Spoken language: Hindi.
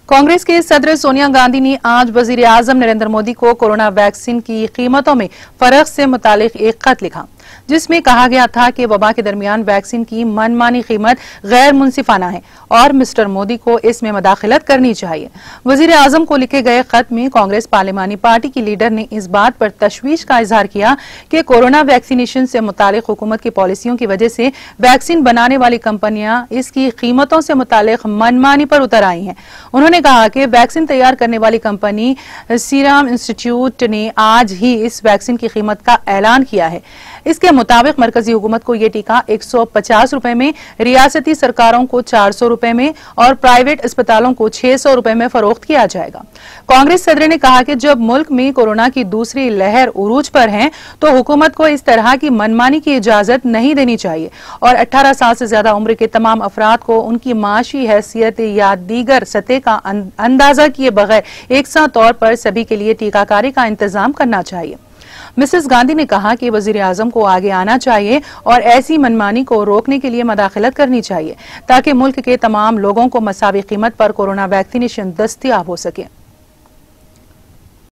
कांग्रेस के सदर सोनिया गांधी ने आज वजीर आजम नरेंद्र मोदी को कोरोना वैक्सीन की कीमतों में फर्क से मुतालिक एक खत लिखा, जिसमें कहा गया था कि वबा के दरमियान वैक्सीन की मनमानी कीमत गैर मुनसिफाना है और मिस्टर मोदी को इसमें मदाखिलत करनी चाहिए। वजीर आजम को लिखे गए खत में कांग्रेस पार्लिमानी पार्टी की लीडर ने इस बात पर तशवीश का इजहार किया कि कोरोना वैक्सीनेशन से मुतालिक हुकूमत की पॉलिसियों की वजह से वैक्सीन बनाने वाली कंपनियां इसकी कीमतों से मुतालिक मनमानी पर उतर आई हैं। उन्होंने कहा कि वैक्सीन तैयार करने वाली कंपनी सीरम इंस्टीट्यूट ने आज ही इस वैक्सीन की कीमत का ऐलान किया है। इसके मुताबिक मरकजी हुकूमत को ये टीका 150 रुपए में, रियासती सरकारों को 400 रुपए में और प्राइवेट अस्पतालों को 600 रुपए में फरोख्त किया जाएगा। कांग्रेस सदर ने कहा कि जब मुल्क में कोरोना की दूसरी लहर उरूज पर है तो हुकूमत को इस तरह की मनमानी की इजाजत नहीं देनी चाहिए और 18 साल से ज्यादा उम्र के तमाम अफराद को उनकी माशी हैसियत या दीगर सतह का अंदाजा किए बगैर एकसा तौर पर सभी के लिए टीकाकारी का इंतजाम करना चाहिए। मिसेस गांधी ने कहा कि वजीर आजम को आगे आना चाहिए और ऐसी मनमानी को रोकने के लिए मदाखिलत करनी चाहिए ताकि मुल्क के तमाम लोगों को मसावी कीमत पर कोरोना वैक्सीनेशन दस्तयाब हो सके।